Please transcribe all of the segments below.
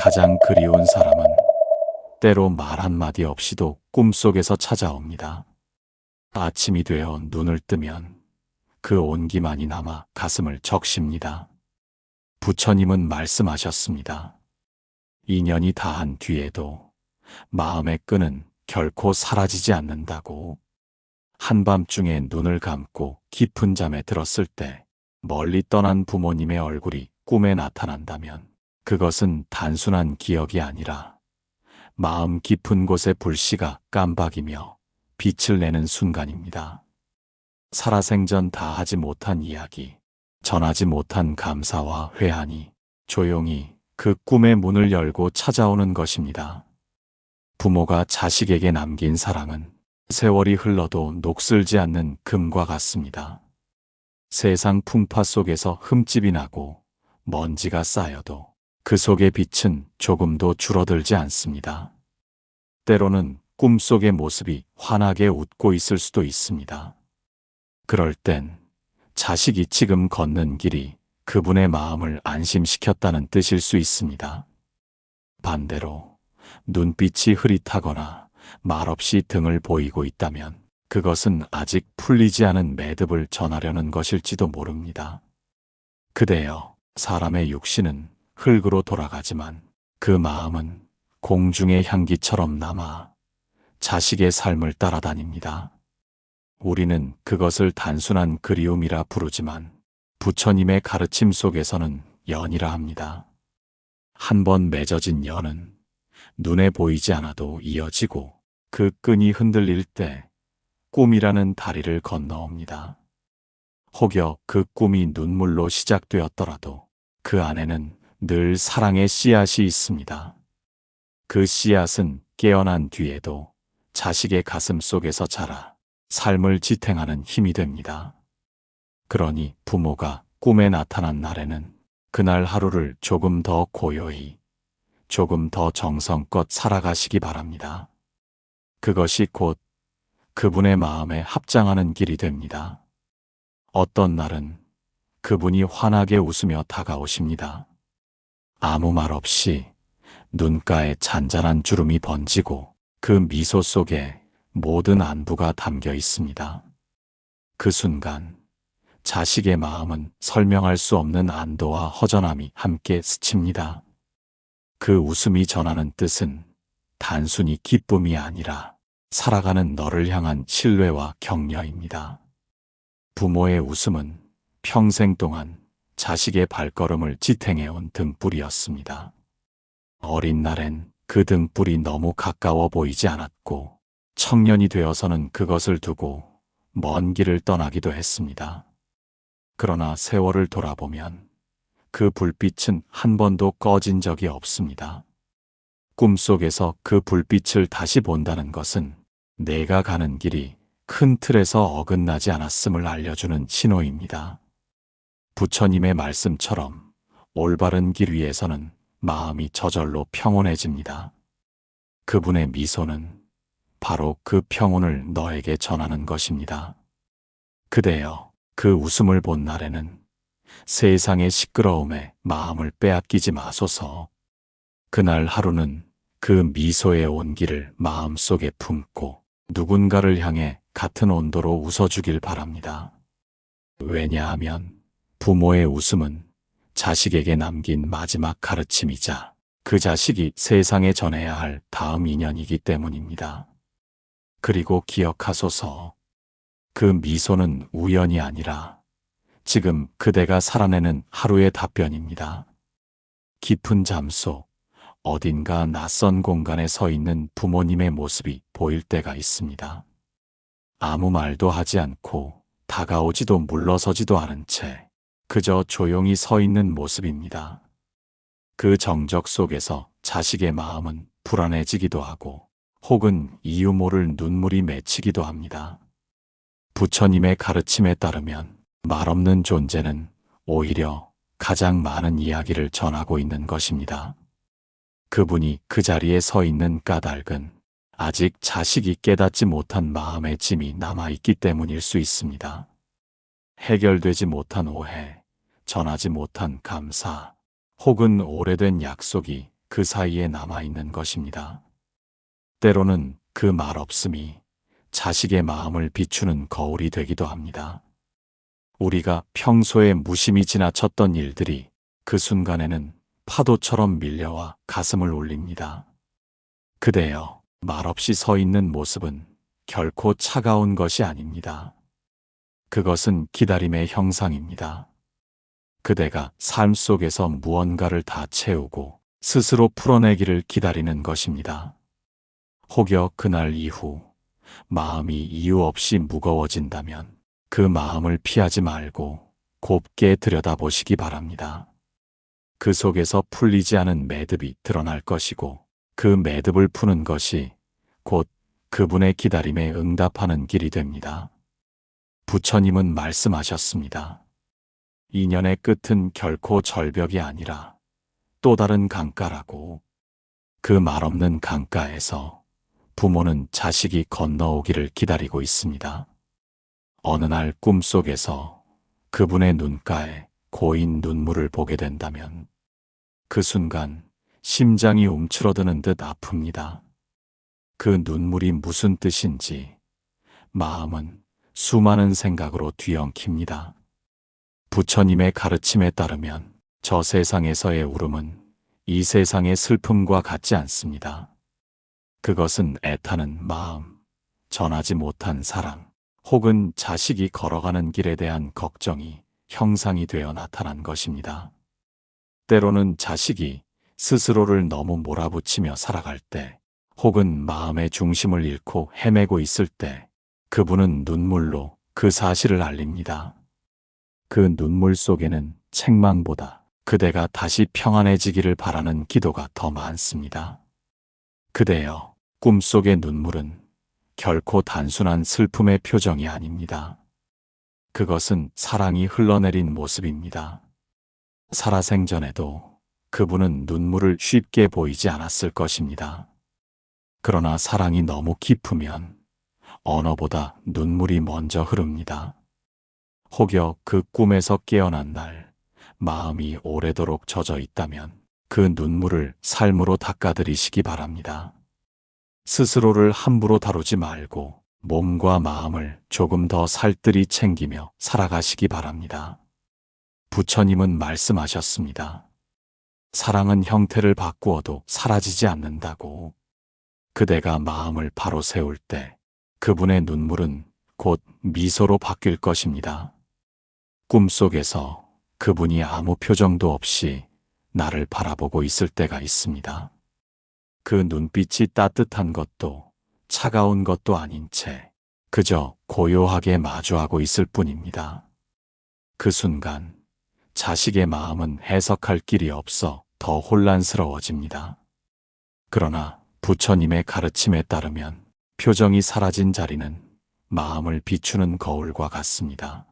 가장 그리운 사람은 때로 말 한마디 없이도 꿈속에서 찾아옵니다. 아침이 되어 눈을 뜨면 그 온기만이 남아 가슴을 적십니다. 부처님은 말씀하셨습니다. 인연이 다한 뒤에도 마음의 끈은 결코 사라지지 않는다고. 한밤중에 눈을 감고 깊은 잠에 들었을 때 멀리 떠난 부모님의 얼굴이 꿈에 나타난다면 그것은 단순한 기억이 아니라 마음 깊은 곳의 불씨가 깜박이며 빛을 내는 순간입니다. 살아생전 다 하지 못한 이야기, 전하지 못한 감사와 회한이 조용히 그 꿈의 문을 열고 찾아오는 것입니다. 부모가 자식에게 남긴 사랑은 세월이 흘러도 녹슬지 않는 금과 같습니다. 세상 풍파 속에서 흠집이 나고 먼지가 쌓여도 그 속의 빛은 조금도 줄어들지 않습니다. 때로는 꿈속의 모습이 환하게 웃고 있을 수도 있습니다. 그럴 땐 자식이 지금 걷는 길이 그분의 마음을 안심시켰다는 뜻일 수 있습니다. 반대로 눈빛이 흐릿하거나 말없이 등을 보이고 있다면 그것은 아직 풀리지 않은 매듭을 전하려는 것일지도 모릅니다. 그대여, 사람의 육신은 흙으로 돌아가지만 그 마음은 공중의 향기처럼 남아 자식의 삶을 따라다닙니다. 우리는 그것을 단순한 그리움이라 부르지만 부처님의 가르침 속에서는 연이라 합니다. 한번 맺어진 연은 눈에 보이지 않아도 이어지고 그 끈이 흔들릴 때 꿈이라는 다리를 건너옵니다. 혹여 그 꿈이 눈물로 시작되었더라도 그 안에는 늘 사랑의 씨앗이 있습니다. 그 씨앗은 깨어난 뒤에도 자식의 가슴 속에서 자라 삶을 지탱하는 힘이 됩니다. 그러니 부모가 꿈에 나타난 날에는 그날 하루를 조금 더 고요히, 조금 더 정성껏 살아가시기 바랍니다. 그것이 곧 그분의 마음에 합장하는 길이 됩니다. 어떤 날은 그분이 환하게 웃으며 다가오십니다. 아무 말 없이 눈가에 잔잔한 주름이 번지고 그 미소 속에 모든 안부가 담겨 있습니다. 그 순간 자식의 마음은 설명할 수 없는 안도와 허전함이 함께 스칩니다. 그 웃음이 전하는 뜻은 단순히 기쁨이 아니라 살아가는 너를 향한 신뢰와 격려입니다. 부모의 웃음은 평생 동안 자식의 발걸음을 지탱해온 등불이었습니다. 어린 날엔 그 등불이 너무 가까워 보이지 않았고 청년이 되어서는 그것을 두고 먼 길을 떠나기도 했습니다. 그러나 세월을 돌아보면 그 불빛은 한 번도 꺼진 적이 없습니다. 꿈속에서 그 불빛을 다시 본다는 것은 내가 가는 길이 큰 틀에서 어긋나지 않았음을 알려주는 신호입니다. 부처님의 말씀처럼 올바른 길 위에서는 마음이 저절로 평온해집니다. 그분의 미소는 바로 그 평온을 너에게 전하는 것입니다. 그대여, 그 웃음을 본 날에는 세상의 시끄러움에 마음을 빼앗기지 마소서. 그날 하루는 그 미소의 온기를 마음속에 품고 누군가를 향해 같은 온도로 웃어주길 바랍니다. 왜냐하면 부모의 웃음은 자식에게 남긴 마지막 가르침이자 그 자식이 세상에 전해야 할 다음 인연이기 때문입니다. 그리고 기억하소서. 그 미소는 우연이 아니라 지금 그대가 살아내는 하루의 답변입니다. 깊은 잠 속 어딘가 낯선 공간에 서 있는 부모님의 모습이 보일 때가 있습니다. 아무 말도 하지 않고 다가오지도 물러서지도 않은 채 그저 조용히 서 있는 모습입니다. 그 정적 속에서 자식의 마음은 불안해지기도 하고 혹은 이유 모를 눈물이 맺히기도 합니다. 부처님의 가르침에 따르면 말없는 존재는 오히려 가장 많은 이야기를 전하고 있는 것입니다. 그분이 그 자리에 서 있는 까닭은 아직 자식이 깨닫지 못한 마음의 짐이 남아있기 때문일 수 있습니다. 해결되지 못한 오해, 전하지 못한 감사, 혹은 오래된 약속이 그 사이에 남아있는 것입니다. 때로는 그 말없음이 자식의 마음을 비추는 거울이 되기도 합니다. 우리가 평소에 무심히 지나쳤던 일들이 그 순간에는 파도처럼 밀려와 가슴을 울립니다. 그대여, 말없이 서 있는 모습은 결코 차가운 것이 아닙니다. 그것은 기다림의 형상입니다. 그대가 삶 속에서 무언가를 다 채우고 스스로 풀어내기를 기다리는 것입니다. 혹여 그날 이후 마음이 이유 없이 무거워진다면 그 마음을 피하지 말고 곱게 들여다보시기 바랍니다. 그 속에서 풀리지 않은 매듭이 드러날 것이고 그 매듭을 푸는 것이 곧 그분의 기다림에 응답하는 길이 됩니다. 부처님은 말씀하셨습니다. 인연의 끝은 결코 절벽이 아니라 또 다른 강가라고. 그 말없는 강가에서 부모는 자식이 건너오기를 기다리고 있습니다. 어느 날 꿈속에서 그분의 눈가에 고인 눈물을 보게 된다면 그 순간 심장이 움츠러드는 듯 아픕니다. 그 눈물이 무슨 뜻인지 마음은 수많은 생각으로 뒤엉킵니다. 부처님의 가르침에 따르면 저 세상에서의 울음은 이 세상의 슬픔과 같지 않습니다. 그것은 애타는 마음, 전하지 못한 사랑, 혹은 자식이 걸어가는 길에 대한 걱정이 형상이 되어 나타난 것입니다. 때로는 자식이 스스로를 너무 몰아붙이며 살아갈 때, 혹은 마음의 중심을 잃고 헤매고 있을 때, 그분은 눈물로 그 사실을 알립니다. 그 눈물 속에는 책망보다 그대가 다시 평안해지기를 바라는 기도가 더 많습니다. 그대여, 꿈속의 눈물은 결코 단순한 슬픔의 표정이 아닙니다. 그것은 사랑이 흘러내린 모습입니다. 살아생전에도 그분은 눈물을 쉽게 보이지 않았을 것입니다. 그러나 사랑이 너무 깊으면 언어보다 눈물이 먼저 흐릅니다. 혹여 그 꿈에서 깨어난 날 마음이 오래도록 젖어 있다면 그 눈물을 삶으로 닦아들이시기 바랍니다. 스스로를 함부로 다루지 말고 몸과 마음을 조금 더 살뜰히 챙기며 살아가시기 바랍니다. 부처님은 말씀하셨습니다. 사랑은 형태를 바꾸어도 사라지지 않는다고. 그대가 마음을 바로 세울 때 그분의 눈물은 곧 미소로 바뀔 것입니다. 꿈속에서 그분이 아무 표정도 없이 나를 바라보고 있을 때가 있습니다. 그 눈빛이 따뜻한 것도 차가운 것도 아닌 채 그저 고요하게 마주하고 있을 뿐입니다. 그 순간 자식의 마음은 해석할 길이 없어 더 혼란스러워집니다. 그러나 부처님의 가르침에 따르면 표정이 사라진 자리는 마음을 비추는 거울과 같습니다.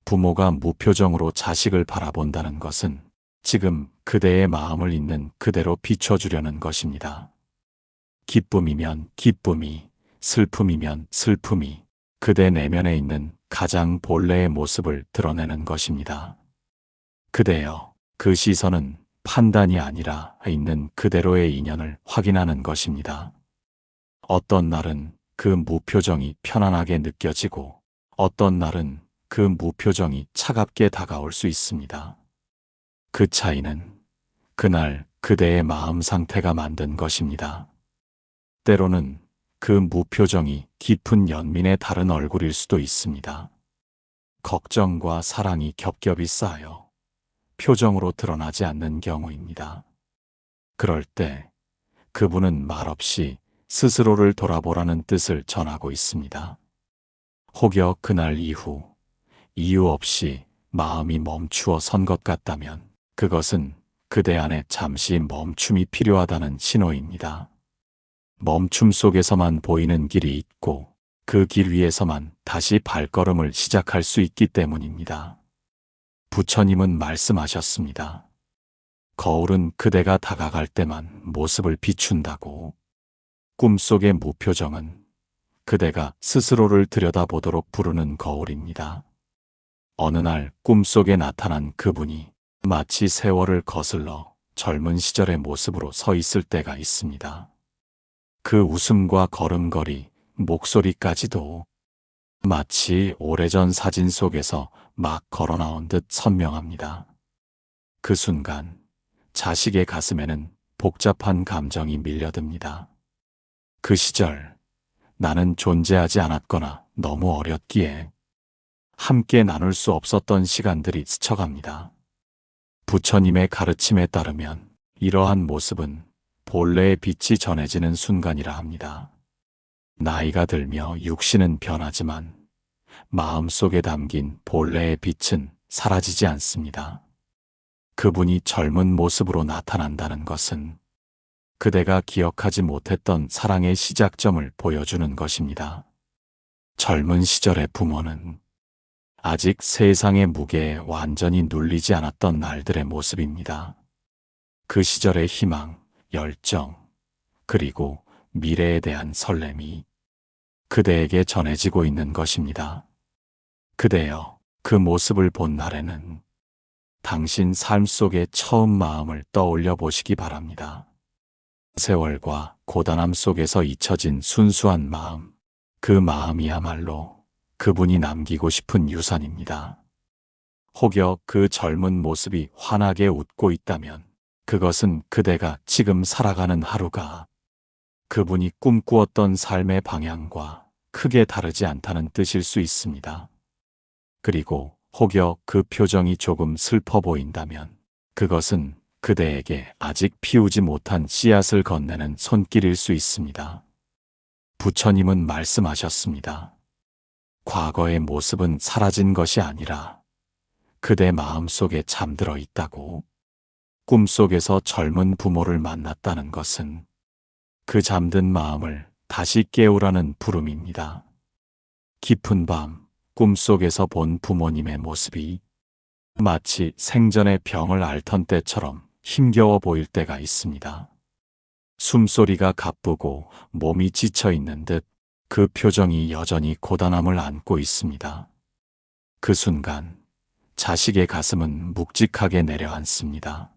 부모가 무표정으로 자식을 바라본다는 것은 지금 그대의 마음을 있는 그대로 비춰주려는 것입니다. 기쁨이면 기쁨이, 슬픔이면 슬픔이 그대 내면에 있는 가장 본래의 모습을 드러내는 것입니다. 그대여, 그 시선은 판단이 아니라 있는 그대로의 인연을 확인하는 것입니다. 어떤 날은 그 무표정이 편안하게 느껴지고 어떤 날은 그 무표정이 차갑게 다가올 수 있습니다. 그 차이는 그날 그대의 마음 상태가 만든 것입니다. 때로는 그 무표정이 깊은 연민의 다른 얼굴일 수도 있습니다. 걱정과 사랑이 겹겹이 쌓여 표정으로 드러나지 않는 경우입니다. 그럴 때 그분은 말없이 스스로를 돌아보라는 뜻을 전하고 있습니다. 혹여 그날 이후 이유 없이 마음이 멈추어 선 것 같다면 그것은 그대 안에 잠시 멈춤이 필요하다는 신호입니다. 멈춤 속에서만 보이는 길이 있고 그 길 위에서만 다시 발걸음을 시작할 수 있기 때문입니다. 부처님은 말씀하셨습니다. 거울은 그대가 다가갈 때만 모습을 비춘다고. 꿈속의 무표정은 그대가 스스로를 들여다보도록 부르는 거울입니다. 어느 날 꿈속에 나타난 그분이 마치 세월을 거슬러 젊은 시절의 모습으로 서 있을 때가 있습니다. 그 웃음과 걸음걸이, 목소리까지도 마치 오래전 사진 속에서 막 걸어 나온 듯 선명합니다. 그 순간 자식의 가슴에는 복잡한 감정이 밀려듭니다. 그 시절 나는 존재하지 않았거나 너무 어렸기에 함께 나눌 수 없었던 시간들이 스쳐갑니다. 부처님의 가르침에 따르면 이러한 모습은 본래의 빛이 전해지는 순간이라 합니다. 나이가 들며 육신은 변하지만 마음속에 담긴 본래의 빛은 사라지지 않습니다. 그분이 젊은 모습으로 나타난다는 것은 그대가 기억하지 못했던 사랑의 시작점을 보여주는 것입니다. 젊은 시절의 부모는 아직 세상의 무게에 완전히 눌리지 않았던 날들의 모습입니다. 그 시절의 희망, 열정, 그리고 미래에 대한 설렘이 그대에게 전해지고 있는 것입니다. 그대여, 그 모습을 본 날에는 당신 삶 속의 처음 마음을 떠올려 보시기 바랍니다. 세월과 고단함 속에서 잊혀진 순수한 마음, 그 마음이야말로 그분이 남기고 싶은 유산입니다. 혹여 그 젊은 모습이 환하게 웃고 있다면 그것은 그대가 지금 살아가는 하루가 그분이 꿈꾸었던 삶의 방향과 크게 다르지 않다는 뜻일 수 있습니다. 그리고 혹여 그 표정이 조금 슬퍼 보인다면 그것은 그대에게 아직 피우지 못한 씨앗을 건네는 손길일 수 있습니다. 부처님은 말씀하셨습니다. 과거의 모습은 사라진 것이 아니라 그대 마음속에 잠들어 있다고. 꿈속에서 젊은 부모를 만났다는 것은 그 잠든 마음을 다시 깨우라는 부름입니다. 깊은 밤, 꿈속에서 본 부모님의 모습이 마치 생전의 병을 앓던 때처럼 힘겨워 보일 때가 있습니다. 숨소리가 가쁘고 몸이 지쳐 있는 듯 그 표정이 여전히 고단함을 안고 있습니다. 그 순간 자식의 가슴은 묵직하게 내려앉습니다.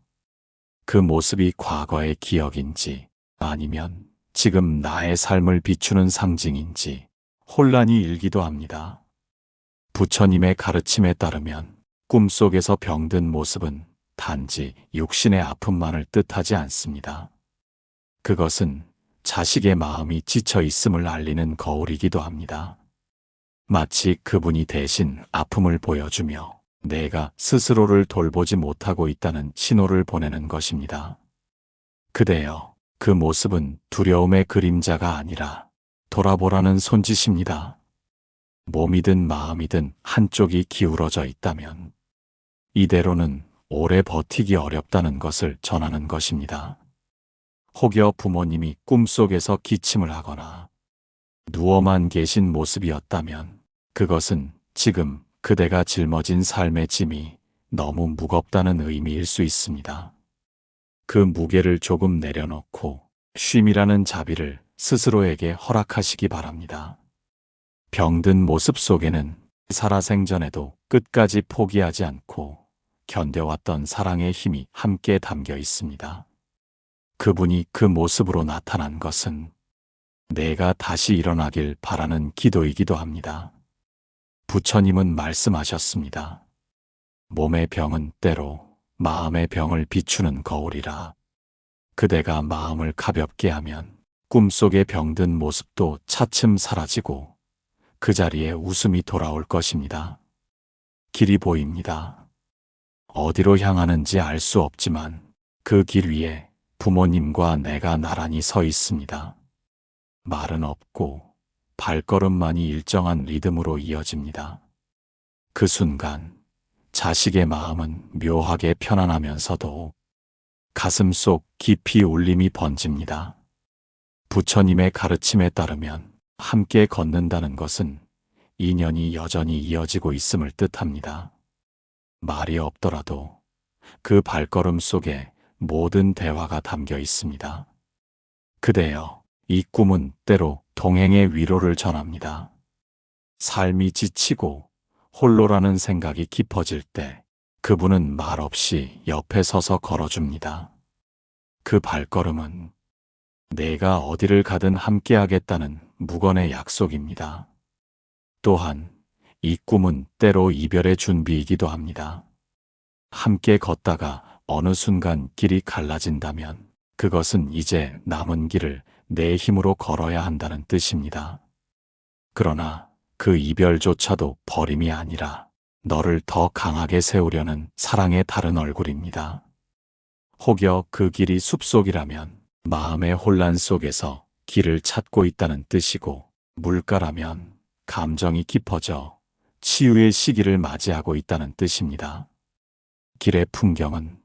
그 모습이 과거의 기억인지 아니면 지금 나의 삶을 비추는 상징인지 혼란이 일기도 합니다. 부처님의 가르침에 따르면 꿈속에서 병든 모습은 단지 육신의 아픔만을 뜻하지 않습니다. 그것은 자식의 마음이 지쳐 있음을 알리는 거울이기도 합니다. 마치 그분이 대신 아픔을 보여주며 내가 스스로를 돌보지 못하고 있다는 신호를 보내는 것입니다. 그대여, 그 모습은 두려움의 그림자가 아니라 돌아보라는 손짓입니다. 몸이든 마음이든 한쪽이 기울어져 있다면 이대로는 오래 버티기 어렵다는 것을 전하는 것입니다. 혹여 부모님이 꿈속에서 기침을 하거나 누워만 계신 모습이었다면 그것은 지금 그대가 짊어진 삶의 짐이 너무 무겁다는 의미일 수 있습니다. 그 무게를 조금 내려놓고 쉼이라는 자비를 스스로에게 허락하시기 바랍니다. 병든 모습 속에는 살아생전에도 끝까지 포기하지 않고 견뎌왔던 사랑의 힘이 함께 담겨 있습니다. 그분이 그 모습으로 나타난 것은 내가 다시 일어나길 바라는 기도이기도 합니다. 부처님은 말씀하셨습니다. 몸의 병은 때로 마음의 병을 비추는 거울이라. 그대가 마음을 가볍게 하면 꿈속의 병든 모습도 차츰 사라지고 그 자리에 웃음이 돌아올 것입니다. 길이 보입니다. 어디로 향하는지 알 수 없지만 그 길 위에 부모님과 내가 나란히 서 있습니다. 말은 없고 발걸음만이 일정한 리듬으로 이어집니다. 그 순간 자식의 마음은 묘하게 편안하면서도 가슴 속 깊이 울림이 번집니다. 부처님의 가르침에 따르면 함께 걷는다는 것은 인연이 여전히 이어지고 있음을 뜻합니다. 말이 없더라도 그 발걸음 속에 모든 대화가 담겨 있습니다. 그대여, 이 꿈은 때로 동행의 위로를 전합니다. 삶이 지치고 홀로라는 생각이 깊어질 때 그분은 말없이 옆에 서서 걸어줍니다. 그 발걸음은 내가 어디를 가든 함께하겠다는 묵언의 약속입니다. 또한 이 꿈은 때로 이별의 준비이기도 합니다. 함께 걷다가 어느 순간 길이 갈라진다면 그것은 이제 남은 길을 내 힘으로 걸어야 한다는 뜻입니다. 그러나 그 이별조차도 버림이 아니라 너를 더 강하게 세우려는 사랑의 다른 얼굴입니다. 혹여 그 길이 숲속이라면 마음의 혼란 속에서 길을 찾고 있다는 뜻이고, 물가라면 감정이 깊어져 치유의 시기를 맞이하고 있다는 뜻입니다. 길의 풍경은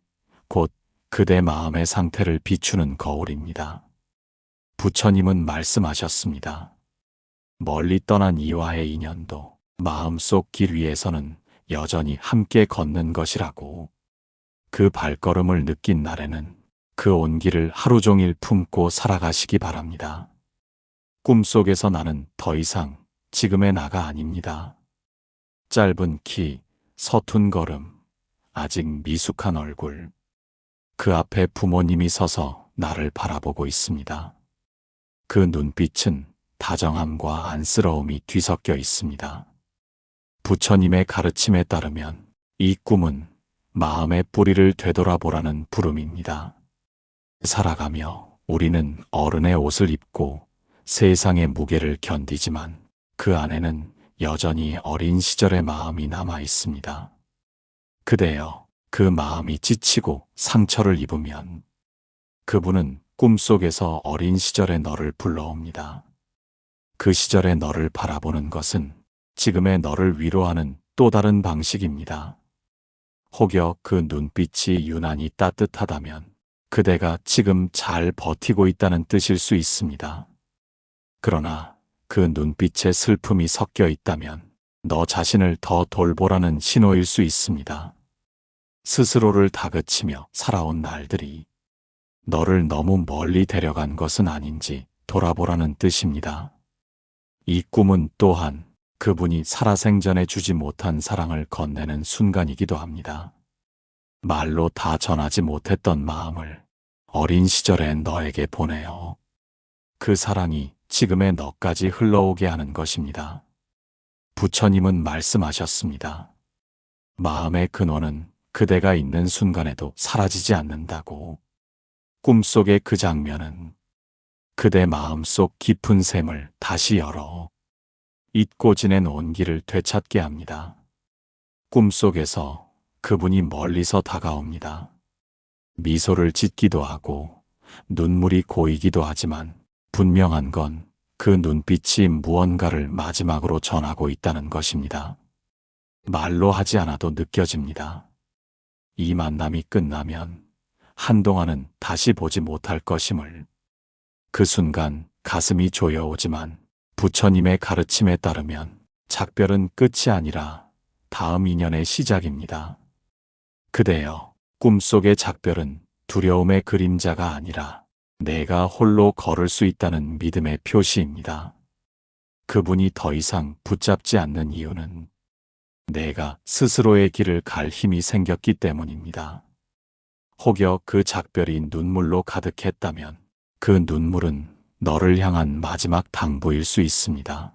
곧 그대 마음의 상태를 비추는 거울입니다. 부처님은 말씀하셨습니다. 멀리 떠난 이와의 인연도 마음속 길 위에서는 여전히 함께 걷는 것이라고. 그 발걸음을 느낀 날에는 그 온 길을 하루 종일 품고 살아가시기 바랍니다. 꿈속에서 나는 더 이상 지금의 나가 아닙니다. 짧은 키, 서툰 걸음, 아직 미숙한 얼굴. 그 앞에 부모님이 서서 나를 바라보고 있습니다. 그 눈빛은 다정함과 안쓰러움이 뒤섞여 있습니다. 부처님의 가르침에 따르면 이 꿈은 마음의 뿌리를 되돌아보라는 부름입니다. 살아가며 우리는 어른의 옷을 입고 세상의 무게를 견디지만 그 안에는 여전히 어린 시절의 마음이 남아 있습니다. 그대여, 그 마음이 지치고 상처를 입으면 그분은 꿈속에서 어린 시절의 너를 불러옵니다. 그 시절의 너를 바라보는 것은 지금의 너를 위로하는 또 다른 방식입니다. 혹여 그 눈빛이 유난히 따뜻하다면 그대가 지금 잘 버티고 있다는 뜻일 수 있습니다. 그러나 그 눈빛에 슬픔이 섞여 있다면 너 자신을 더 돌보라는 신호일 수 있습니다. 스스로를 다그치며 살아온 날들이 너를 너무 멀리 데려간 것은 아닌지 돌아보라는 뜻입니다. 이 꿈은 또한 그분이 살아생전에 주지 못한 사랑을 건네는 순간이기도 합니다. 말로 다 전하지 못했던 마음을 어린 시절의 너에게 보내어 그 사랑이 지금의 너까지 흘러오게 하는 것입니다. 부처님은 말씀하셨습니다. 마음의 근원은 그대가 있는 순간에도 사라지지 않는다고. 꿈속의 그 장면은 그대 마음속 깊은 샘을 다시 열어 잊고 지낸 온기를 되찾게 합니다. 꿈속에서 그분이 멀리서 다가옵니다. 미소를 짓기도 하고 눈물이 고이기도 하지만 분명한 건 그 눈빛이 무언가를 마지막으로 전하고 있다는 것입니다. 말로 하지 않아도 느껴집니다. 이 만남이 끝나면 한동안은 다시 보지 못할 것임을. 그 순간 가슴이 조여오지만 부처님의 가르침에 따르면 작별은 끝이 아니라 다음 인연의 시작입니다. 그대여, 꿈속의 작별은 두려움의 그림자가 아니라 내가 홀로 걸을 수 있다는 믿음의 표시입니다. 그분이 더 이상 붙잡지 않는 이유는 내가 스스로의 길을 갈 힘이 생겼기 때문입니다. 혹여 그 작별이 눈물로 가득했다면 그 눈물은 너를 향한 마지막 당부일 수 있습니다.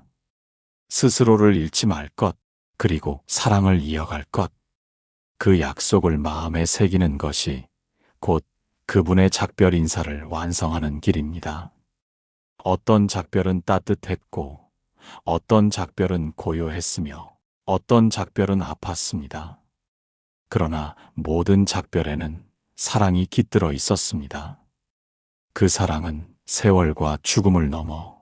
스스로를 잃지 말 것, 그리고 사랑을 이어갈 것. 그 약속을 마음에 새기는 것이 곧 그분의 작별 인사를 완성하는 길입니다. 어떤 작별은 따뜻했고, 어떤 작별은 고요했으며, 어떤 작별은 아팠습니다. 그러나 모든 작별에는 사랑이 깃들어 있었습니다. 그 사랑은 세월과 죽음을 넘어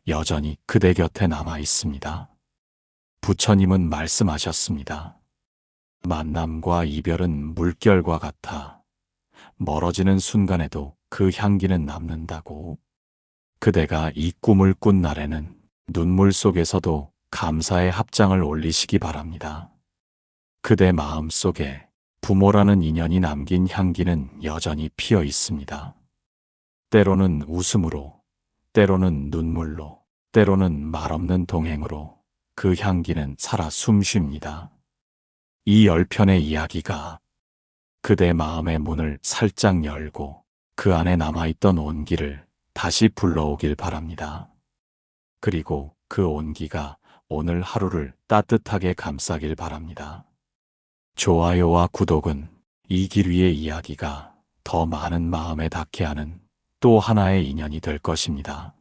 여전히 그대 곁에 남아 있습니다. 부처님은 말씀하셨습니다. 만남과 이별은 물결과 같아 멀어지는 순간에도 그 향기는 남는다고. 그대가 이 꿈을 꾼 날에는 눈물 속에서도 감사의 합장을 올리시기 바랍니다. 그대 마음 속에 부모라는 인연이 남긴 향기는 여전히 피어 있습니다. 때로는 웃음으로, 때로는 눈물로, 때로는 말없는 동행으로 그 향기는 살아 숨쉽니다. 이 10편의 이야기가 그대 마음의 문을 살짝 열고 그 안에 남아있던 온기를 다시 불러오길 바랍니다. 그리고 그 온기가 오늘 하루를 따뜻하게 감싸길 바랍니다. 좋아요와 구독은 이 길 위의 이야기가 더 많은 마음에 닿게 하는 또 하나의 인연이 될 것입니다.